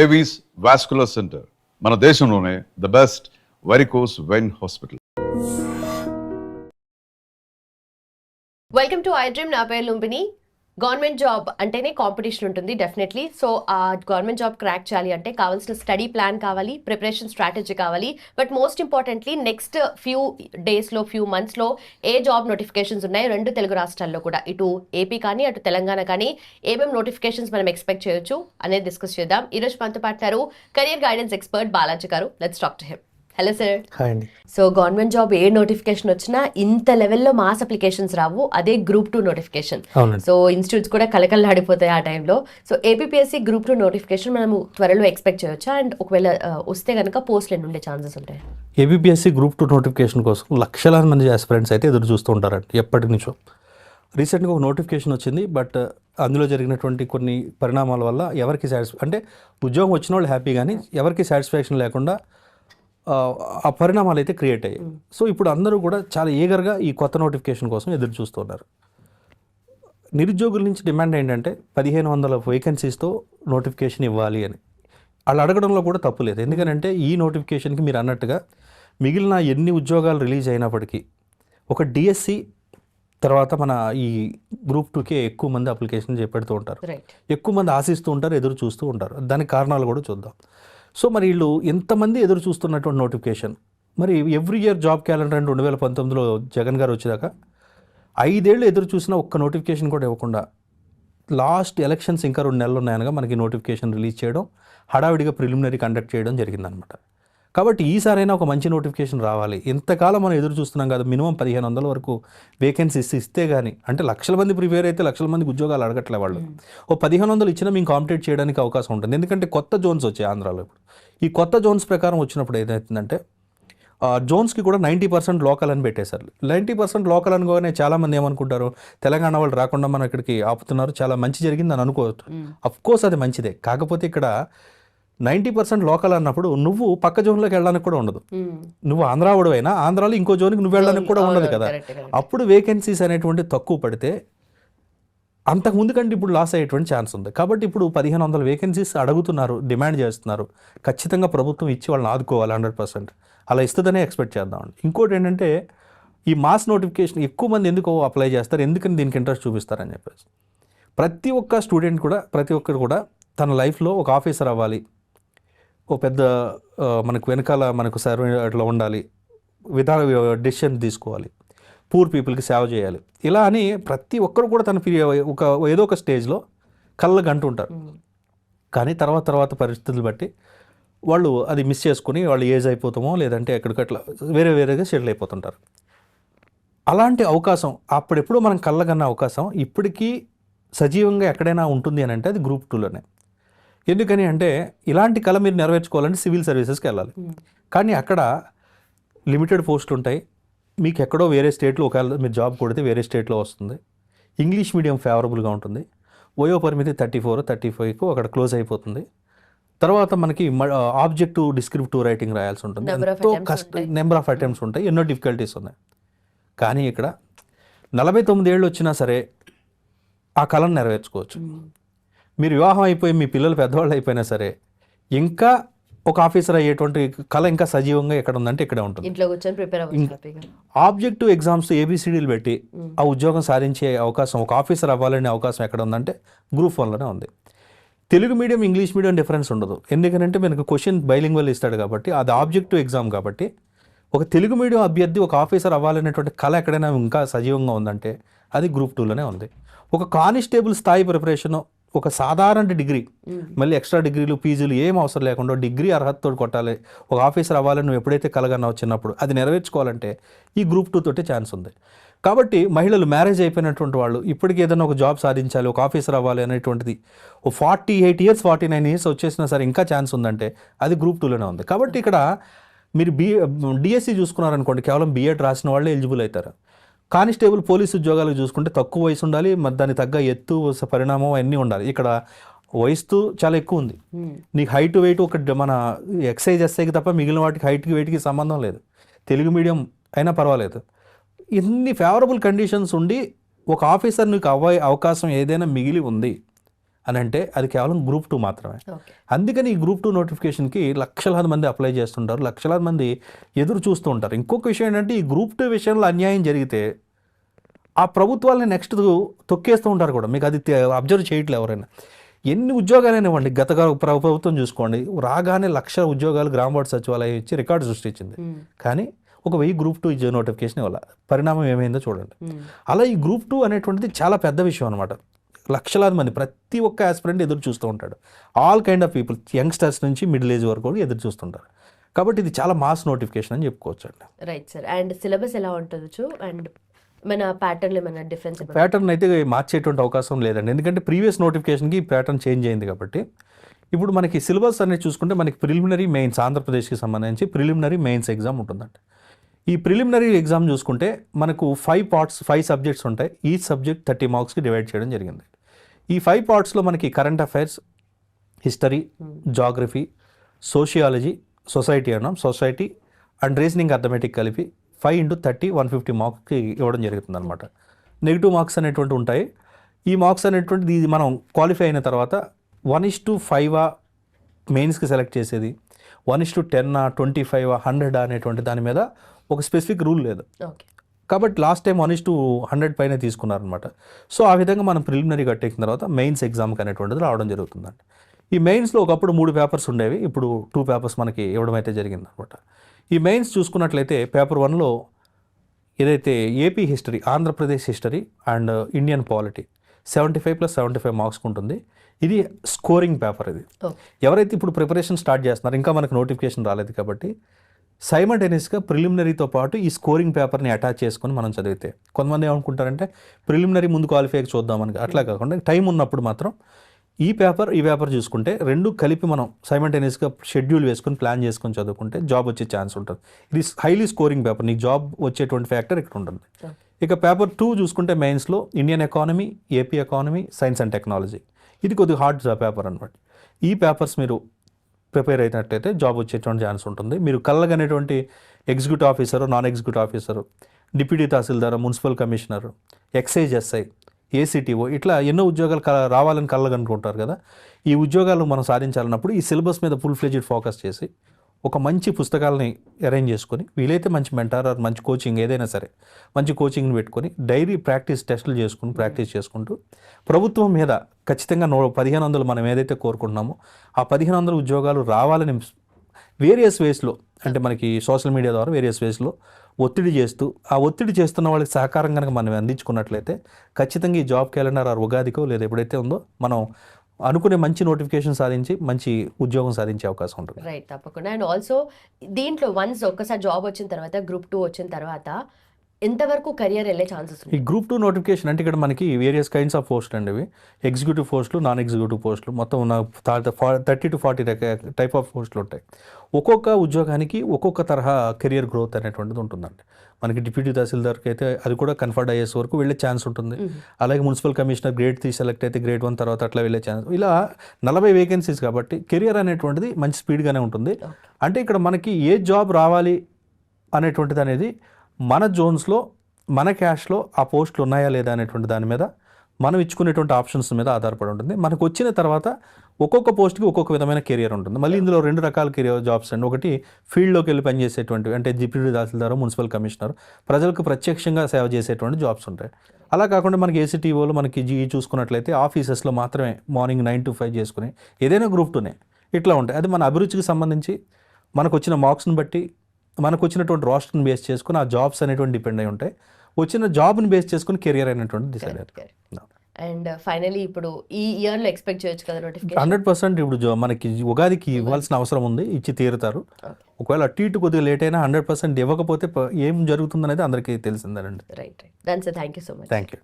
Avis vascular centre మన దేశంలోనే the best varicose vein hospital. Welcome to I dream. నా పేరు లుంబిని. గవర్నమెంట్ జాబ్ అంటేనే కాంపిటీషన్ ఉంటుంది డెఫినెట్లీ. సో ఆ గవర్నమెంట్ జాబ్ క్రాక్ చేయాలి అంటే కావాల్సిన స్టడీ ప్లాన్ కావాలి, ప్రిపరేషన్ స్ట్రాటజీ కావాలి. But most importantly next few డేస్లో, ఫ్యూ మంత్స్లో ఏ జాబ్ నోటిఫికేషన్స్ ఉన్నాయి రెండు తెలుగు రాష్ట్రాల్లో కూడా, ఇటు ఏపీ కానీ అటు తెలంగాణ కానీ ఏమేమి నోటిఫికేషన్స్ మనం ఎక్స్పెక్ట్ చేయొచ్చు అనేది డిస్కస్ చేద్దాం. ఈరోజు మనతో పాటు కెరియర్ గైడెన్స్ ఎక్స్పర్ట్ బాలాజీ గారు. Let's talk to him. Hello sir. Hi అండి. సో గవర్నమెంట్ జాబ్ ఏ నోటిఫికేషన్ వచ్చినా ఇంత లెవెల్లో మాస్ అప్లికేషన్స్ రావు, అదే గ్రూప్ 2 నోటిఫికేషన్. సో ఇన్స్టిట్యూట్స్ కూడా కలకల్లాడిపోతాయి ఆ టైంలో. సో ఏపీపీఎస్సీ గ్రూప్ 2 నోటిఫికేషన్ మనము త్వరలో ఎక్స్పెక్ట్ చేయొచ్చా? అండ్ ఒకవేళ వస్తే కనుక పోస్టులు ఎన్ని ఉండే ఛాన్సెస్ ఉంటాయి? ఏపీపీఎస్సీ గ్రూప్ 2 నోటిఫికేషన్ కోసం లక్షలాది మంది ఆస్పిరెంట్స్ అయితే ఎదురు చూస్తూ ఉంటారండి ఎప్పటి నుంచో. రీసెంట్గా ఒక నోటిఫికేషన్ వచ్చింది, బట్ అందులో జరిగినటువంటి కొన్ని పరిణామాల వల్ల ఎవరికి అంటే ఉద్యోగం వచ్చిన వాళ్ళు హ్యాపీ, కానీ ఎవరికి సాటిస్ఫాక్షన్ లేకుండా ఆ పరిణామాలు అయితే క్రియేట్ అయ్యాయి. సో ఇప్పుడు అందరూ కూడా చాలా ఈగర్గా ఈ కొత్త నోటిఫికేషన్ కోసం ఎదురు చూస్తున్నారు. నిరుద్యోగుల నుంచి డిమాండ్ ఏంటంటే 1500 వేకెన్సీస్తో నోటిఫికేషన్ ఇవ్వాలి అని. వాళ్ళు అడగడంలో కూడా తప్పు లేదు. ఎందుకంటే ఈ నోటిఫికేషన్కి మీరు అన్నట్టుగా మిగిలిన ఎన్ని ఉద్యోగాలు రిలీజ్ అయినప్పటికీ ఒక డిఎస్సి తర్వాత మన ఈ గ్రూప్ 2కే ఎక్కువ మంది అప్లికేషన్ చేపెడుతూ ఉంటారు, ఎక్కువ మంది ఆశిస్తూ ఉంటారు, ఎదురు చూస్తూ ఉంటారు. దానికి కారణాలు కూడా చూద్దాం. సో మరి వీళ్ళు ఎంతమంది ఎదురు చూస్తున్నటువంటి నోటిఫికేషన్, మరి ఎవ్రీ ఇయర్ జాబ్ క్యాలెండర్ అని 2019లో జగన్ గారు వచ్చేదాకా 5 ఏళ్ళు ఎదురు చూసిన ఒక్క నోటిఫికేషన్ కూడా ఇవ్వకుండా లాస్ట్ ఎలక్షన్స్ ఇంకా 2 నెలలు ఉన్నాయనగా మనకి నోటిఫికేషన్ రిలీజ్ చేయడం, హడావిడిగా ప్రిలిమినరీ కండక్ట్ చేయడం జరిగిందనమాట. కాబట్టి ఈసారైనా ఒక మంచి నోటిఫికేషన్ రావాలి. ఎంతకాలం మనం ఎదురు చూస్తున్నాం కదా, మినిమం 1500 వరకు వేకెన్సీస్ ఇస్తే కానీ, అంటే లక్షల మంది ప్రిపేర్ అయితే లక్షల మందికి ఉద్యోగాలు అడగట్లే వాళ్ళు. ఓ 1500 ఇచ్చినా మేము కాంపిటేట్ చేయడానికి అవకాశం ఉంటుంది. ఎందుకంటే కొత్త జోన్స్ వచ్చాయి ఆంధ్రాలో. ఇప్పుడు ఈ కొత్త జోన్స్ ప్రకారం వచ్చినప్పుడు ఏదైతుందంటే జోన్స్కి కూడా 90% లోకల్ అని పెట్టేశారు. 90% లోకల్ అనుకోగానే చాలామంది ఏమనుకుంటారు, తెలంగాణ వాళ్ళు రాకుండా మనం ఇక్కడికి ఆపుతున్నారు, చాలా మంచి జరిగింది అని అనుకోవచ్చు. అఫ్కోర్స్ అది మంచిదే. కాకపోతే ఇక్కడ 90% లోకల్ అన్నప్పుడు నువ్వు పక్క జోన్లోకి వెళ్ళడానికి కూడా ఉండదు. నువ్వు ఆంధ్రావుడైనా ఆంధ్రాలో ఇంకో జోన్కి నువ్వు వెళ్ళడానికి కూడా ఉండదు కదా. అప్పుడు వేకెన్సీస్ అనేటువంటి తక్కువ పడితే అంతకుముందు కంటే ఇప్పుడు లాస్ అయ్యేటువంటి ఛాన్స్ ఉంది. కాబట్టి ఇప్పుడు 1500 వేకెన్సీస్ అడుగుతున్నారు, డిమాండ్ చేస్తున్నారు. ఖచ్చితంగా ప్రభుత్వం ఇచ్చి వాళ్ళని ఆదుకోవాలి 100%. అలా ఇస్తుందనే ఎక్స్పెక్ట్ చేద్దామండి. ఇంకోటి ఏంటంటే ఈ మాస్ నోటిఫికేషన్ ఎక్కువ మంది ఎందుకు అప్లై చేస్తారు, ఎందుకని దీనికి ఇంట్రెస్ట్ చూపిస్తారని చెప్పేసి, ప్రతి ఒక్క స్టూడెంట్ కూడా, ప్రతి ఒక్కరు కూడా తన లైఫ్లో ఒక ఆఫీసర్ అవ్వాలి, ఓ పెద్ద మనకు వెనకాల మనకు సర్వే అట్లా ఉండాలి, డెసిషన్ తీసుకోవాలి, పూర్ పీపుల్కి సేవ చేయాలి, ఇలా అని ప్రతి ఒక్కరు కూడా తన ఏదో ఒక స్టేజ్లో కళ్ళకు అంటుంటారు. కానీ తర్వాత పరిస్థితులు బట్టి వాళ్ళు అది మిస్ చేసుకుని వాళ్ళు ఏజ్ అయిపోతామో లేదంటే ఎక్కడికట్లా వేరేగా సెటిల్ అయిపోతుంటారు. అలాంటి అవకాశం అప్పుడెప్పుడు మనం కళ్ళకన్న అవకాశం ఇప్పటికీ సజీవంగా ఎక్కడైనా ఉంటుంది అని అంటే అది గ్రూప్ 2లోనే. ఎందుకని అంటే ఇలాంటి కళ మీరు నెరవేర్చుకోవాలంటే సివిల్ సర్వీసెస్కి వెళ్ళాలి. కానీ అక్కడ లిమిటెడ్ పోస్టులు ఉంటాయి. మీకు ఎక్కడో వేరే స్టేట్లో ఒకవేళ మీరు జాబ్ కొడితే వేరే స్టేట్లో వస్తుంది. ఇంగ్లీష్ మీడియం ఫేవరబుల్గా ఉంటుంది. వయో పరిమితి 34, 35కు అక్కడ క్లోజ్ అయిపోతుంది. తర్వాత మనకి ఆబ్జెక్టివ్ డిస్క్రిప్టివ్ రైటింగ్ రాయాల్సి ఉంటుంది. ఎంతో నెంబర్ ఆఫ్ అటెంప్ట్స్ ఉంటాయి, ఎన్నో డిఫికల్టీస్ ఉన్నాయి. కానీ ఇక్కడ 49 ఏళ్ళు వచ్చినా సరే ఆ కళను నెరవేర్చుకోవచ్చు. మీరు వివాహం అయిపోయి మీ పిల్లలు పెద్దవాళ్ళు అయిపోయినా సరే ఇంకా ఒక ఆఫీసర్ అయ్యేటువంటి కళ ఇంకా సజీవంగా ఎక్కడ ఉందంటే ఇక్కడే ఉంటుంది. ఆబ్జెక్టివ్ ఎగ్జామ్స్ ABCDలు పెట్టి ఆ ఉద్యోగం సాధించే అవకాశం, ఒక ఆఫీసర్ అవ్వాలనే అవకాశం ఎక్కడ ఉందంటే గ్రూప్ 1లోనే ఉంది. Telugu medium English medium difference ఉండదు. ఎందుకంటే మనకు క్వశ్చన్ బైలింగ్వల్ ఇస్తాడు కాబట్టి అది ఆబ్జెక్టివ్ ఎగ్జామ్ కాబట్టి. ఒక తెలుగు మీడియం అభ్యర్థి ఒక ఆఫీసర్ అవ్వాలనేటువంటి కళ ఎక్కడైనా ఇంకా సజీవంగా ఉందంటే అది గ్రూప్ 2లోనే ఉంది. ఒక కానిస్టేబుల్ స్థాయి ప్రిపరేషన్, ఒక సాధారణ డిగ్రీ, మళ్ళీ ఎక్స్ట్రా డిగ్రీలు పీజీలు ఏం అవసరం లేకుండా డిగ్రీ అర్హతతో కొట్టాలి, ఒక ఆఫీసర్ అవ్వాలని నువ్వు ఎప్పుడైతే కలగన్నావు చిన్నప్పుడు, అది నెరవేర్చుకోవాలంటే ఈ గ్రూప్ 2 తోటే ఛాన్స్ ఉంది. కాబట్టి మహిళలు మ్యారేజ్ అయిపోయినటువంటి వాళ్ళు ఇప్పటికీ ఏదైనా ఒక జాబ్ సాధించాలి, ఒక ఆఫీసర్ అవ్వాలి అనేటువంటిది ఓ 48 ఇయర్స్ 49 ఇయర్స్ వచ్చేసినా సరే ఇంకా ఛాన్స్ ఉందంటే అది గ్రూప్ 2లోనే ఉంది. కాబట్టి ఇక్కడ మీరు డిఎస్సి చూసుకున్నారనుకోండి, కేవలం B.Ed రాసిన వాళ్ళే ఎలిజిబుల్ అవుతారు. కానిస్టేబుల్ పోలీసు ఉద్యోగాలకు చూసుకుంటే తక్కువ వయసు ఉండాలి, మరి దానికి తగ్గ ఎత్తు పరిణామం అన్నీ ఉండాలి. ఇక్కడ వయసు చాలా ఎక్కువ ఉంది. నీకు హైట్ వెయిట్ ఒక మన ఎక్సైజ్ ఎస్ఐకి తప్ప మిగిలిన వాటికి హైట్కి వెయిట్కి సంబంధం లేదు. తెలుగు మీడియం అయినా పర్వాలేదు. ఇన్ని ఫేవరబుల్ కండిషన్స్ ఉండి ఒక ఆఫీసర్ నీకు అవకాశం ఏదైనా మిగిలి ఉంది అని అంటే అది కేవలం గ్రూప్ 2 మాత్రమే. ఓకే. అందుకని ఈ గ్రూప్ 2 నోటిఫికేషన్కి లక్షలాది మంది అప్లై చేస్తుంటారు, లక్షలాది మంది ఎదురు చూస్తూ ఉంటారు. ఇంకొక విషయం ఏంటంటే ఈ గ్రూప్ 2 విషయంలో అన్యాయం జరిగితే ఆ ప్రభుత్వాలని నెక్స్ట్ తొక్కేస్తూ ఉంటారు కూడా. మీకు అది అబ్జర్వ్ చేయట్లేదు ఎవరైనా. ఎన్ని ఉద్యోగాలైనా ఇవ్వండి, గత ప్రభుత్వం చూసుకోండి, రాగానే 1,00,000 ఉద్యోగాలు గ్రామ వార్డు సచివాలయం ఇచ్చి రికార్డు సృష్టించింది. కానీ ఒక 1000 గ్రూప్ 2 నోటిఫికేషన్ ఇవ్వాలి. పరిణామం ఏమైందో చూడండి. అలా ఈ గ్రూప్ 2 అనేటువంటిది చాలా పెద్ద విషయం అనమాట. లక్షలాది మంది ప్రతి ఒక్క ఆస్పిరెంట్ ఎదురు చూస్తూ ఉంటాడు. All kind of people, youngsters నుంచి మిడిల్ ఏజ్ వరకు కూడా ఎదురు చూస్తుంటారు. కాబట్టి ఇది చాలా మాస్ నోటిఫికేషన్ అని చెప్పుకోవచ్చు అండి. Right sir. అండ్ సిలబస్ ఎలా ఉండొచ్చు అండ్ మన ప్యాటర్న్లో ఏమైనా డిఫరెన్స్? ప్యాటర్న్ అయితే మార్చేటువంటి అవకాశం లేదండి, ఎందుకంటే ప్రీవియస్ నోటిఫికేషన్కి ప్యాటర్న్ చేంజ్ అయింది కాబట్టి. ఇప్పుడు మనకి సిలబస్ అనేది చూసుకుంటే మనకి ప్రిలిమినరీ మెయిన్స్, ఆంధ్రప్రదేశ్కి సంబంధించి ప్రిలిమినరీ మెయిన్స్ ఎగ్జామ్ ఉంటుందండి. ఈ ప్రిలిమినరీ ఎగ్జామ్ చూసుకుంటే మనకు 5 పార్ట్స్, 5 సబ్జెక్ట్స్ ఉంటాయి. ఈ సబ్జెక్ట్ 30 మార్క్స్కి డివైడ్ చేయడం జరిగింది. ఈ 5 పార్ట్స్లో మనకి current affairs, history, geography, sociology, society and reasoning, arithmetic కలిపి 5 × 30 150 మార్క్స్కి ఇవ్వడం జరుగుతుంది అనమాట. నెగిటివ్ మార్క్స్ అనేటువంటి ఉంటాయి. ఈ మార్క్స్ అనేటువంటిది ఇది మనం క్వాలిఫై అయిన తర్వాత 1:5 మెయిన్స్కి సెలెక్ట్ చేసేది, 1:10 25 100 అనేటువంటి దాని మీద ఒక స్పెసిఫిక్ రూల్ లేదు. కాబట్టి లాస్ట్ టైం 1:100 పైన తీసుకున్నారనమాట. సో ఆ విధంగా మనం ప్రిలిమినరీ కట్టేసిన తర్వాత మెయిన్స్ ఎగ్జామ్కి అనేటువంటిది రావడం జరుగుతుందండి. ఈ మెయిన్స్లో ఒకప్పుడు 3 పేపర్స్ ఉండేవి, ఇప్పుడు 2 పేపర్స్ మనకి ఇవ్వడం అయితే జరిగింది అనమాట. ఈ మెయిన్స్ చూసుకున్నట్లయితే పేపర్ 1లో ఏదైతే AP history, Andhra Pradesh history and Indian polity 75 + 75 మార్క్స్కి ఉంటుంది. ఇది స్కోరింగ్ పేపర్. ఇది ఎవరైతే ఇప్పుడు ప్రిపరేషన్ స్టార్ట్ చేస్తున్నారో, ఇంకా మనకు నోటిఫికేషన్ రాలేదు కాబట్టి సైమల్టేనియస్గా ప్రిలిమినరీతో పాటు ఈ స్కోరింగ్ పేపర్ని అటాచ్ చేసుకొని మనం చదివితే, కొంతమంది ఏమనుకుంటారంటే ప్రిలిమినరీ ముందు క్వాలిఫై చూద్దామని, అట్లా కాకుండా టైం ఉన్నప్పుడు మాత్రం ఈ పేపర్ చూసుకుంటే 2 కలిపి మనం సైమల్టేనియస్గా షెడ్యూల్ వేసుకొని ప్లాన్ చేసుకొని చదువుకుంటే జాబ్ వచ్చే ఛాన్స్ ఉంటుంది. ఇది హైలీ స్కోరింగ్ పేపర్, నీకు జాబ్ వచ్చేటువంటి ఫ్యాక్టర్ ఇక్కడ ఉంటుంది. ఇక పేపర్ 2 చూసుకుంటే మెయిన్స్లో Indian economy, AP economy, science and technology. ఇది కొద్దిగా హార్డ్ పేపర్ అనమాట. ఈ పేపర్స్ మీరు ప్రిపేర్ అయినట్లయితే జాబ్ వచ్చేటువంటి ఛాన్స్ ఉంటుంది. మీరు కళ్ళగనేటువంటి executive officer, non executive officer, deputy tahsildar, municipal commissioner, excise SI, ACTO, ఇట్లా ఎన్నో ఉద్యోగాలు రావాలని కళ్ళగనుకుంటారు కదా. ఈ ఉద్యోగాలు మనం సాధించాలన్నప్పుడు ఈ సిలబస్ మీద ఫుల్ ఫ్లెడ్జ్డ్ ఫోకస్ చేసి ఒక మంచి పుస్తకాలని అరేంజ్ చేసుకొని, వీలైతే మంచి మెంటార్ ఆర్ మంచి కోచింగ్, ఏదైనా సరే మంచి కోచింగ్ని పెట్టుకొని డైలీ టెస్టులు చేసుకుని ప్రాక్టీస్ చేసుకుంటూ ప్రభుత్వం మీద ఖచ్చితంగా 1500 మనం ఏదైతే కోరుకుంటున్నామో ఆ 1500 ఉద్యోగాలు రావాలని వేరియస్ వేస్లో, అంటే మనకి సోషల్ మీడియా ద్వారా వేరియస్ వేస్లో ఒత్తిడి చేస్తూ, ఆ ఒత్తిడి చేస్తున్న వాళ్ళకి సహకారం కనుక మనం అందించుకున్నట్లయితే ఖచ్చితంగా ఈ జాబ్ క్యాలెండర్ ఆర్ ఉగాదికో లేదా ఎప్పుడైతే ఉందో మనం అనుకునే మంచి నోటిఫికేషన్ సాధించి మంచి ఉద్యోగం సాధించే అవకాశం ఉంటుంది. రైట్, తప్పకుండా. అండ్ ఆల్సో దీంట్లో వన్స్ ఒక్కసారి జాబ్ వచ్చిన తర్వాత, గ్రూప్ 2 వచ్చిన తర్వాత ఎంతవరకు కెరియర్ వెళ్ళే ఛాన్సెస్? ఈ గ్రూప్ 2 నోటిఫికేషన్ అంటే ఇక్కడ మనకి వేరియస్ కైండ్స్ ఆఫ్ పోస్టులు అండి. ఇవి ఎగ్జిక్యూటివ్ పోస్టులు, నాన్ ఎగ్జిక్యూటివ్ పోస్టులు, మొత్తం 30 to 40 టైప్ ఆఫ్ పోస్టులు ఉంటాయి. ఒక్కొక్క ఉద్యోగానికి ఒక్కొక్క తరహా కెరియర్ గ్రోత్ అనేటువంటిది ఉంటుందండి. మనకి డిప్యూటీ తహసీల్దార్కి అయితే అది కూడా కన్ఫర్డ్ అయ్యేస్ వరకు వెళ్ళే ఛాన్స్ ఉంటుంది. అలాగే మున్సిపల్ కమిషనర్ గ్రేడ్ 3 సెలెక్ట్ అయితే గ్రేడ్ 1 తర్వాత అట్లా వెళ్ళే ఛాన్స్. ఇలా 40 వేకెన్సీస్ కాబట్టి కెరియర్ అనేటువంటిది మంచి స్పీడ్గానే ఉంటుంది. అంటే ఇక్కడ మనకి ఏ జాబ్ రావాలి అనేటువంటిది అనేది మన జోన్స్లో, మన క్యాష్లో ఆ పోస్టులు ఉన్నాయా లేదా అనేటువంటి దాని మీద మనం ఇచ్చుకునేటువంటి ఆప్షన్స్ మీద ఆధారపడి ఉంటుంది. మనకు వచ్చిన తర్వాత ఒక్కొక్క పోస్ట్కి ఒక్కొక్క విధమైన కెరియర్ ఉంటుంది. మళ్ళీ ఇందులో 2 రకాల కెరియర్ జాబ్స్ అండి. ఒకటి ఫీల్డ్లోకి వెళ్ళి పనిచేసేటువంటివి, అంటే డిప్యూటీ తహసీల్దార్, మున్సిపల్ కమిషనర్, ప్రజలకు ప్రత్యక్షంగా సేవ చేసేటువంటి జాబ్స్ ఉంటాయి. అలా కాకుండా మనకి ఏసీటీఓలు, మనకి జీఈ చూసుకున్నట్లయితే ఆఫీసెస్లో మాత్రమే మార్నింగ్ 9 to 5 చేసుకుని ఏదైనా గ్రూప్ 2నే ఇట్లా ఉంటాయి. అది మన అభిరుచికి సంబంధించి మనకు వచ్చిన మార్క్స్ని బట్టి, మనకు వచ్చినటువంటి రోస్టర్ని బేస్ చేసుకుని ఆ జాబ్స్ అనేటువంటి డిపెండ్ అయి ఉంటాయి. వచ్చిన జాబ్ని బేస్ చేసుకుని కెరియర్ అయినటువంటి డిసైడ్ అవుతుంది. అండ్ ఫైనలీ ఇప్పుడు ఈ ఇయర్లో ఎక్స్పెక్ట్ చేయొచ్చు కదా నోటిఫికేషన్? 100% ఇప్పుడు మనకి ఉగాదికి ఇవ్వాల్సిన అవసరం ఉంది, ఇచ్చి తీరుతారు. ఒకవేళ అటు ఇటు కొద్దిగా లేట్ అయినా 100% ఇవ్వకపోతే ఏం జరుగుతుందనేది అందరికీ తెలిసిందేనండి. రైట్. దాని sir thank you so much. Thank you.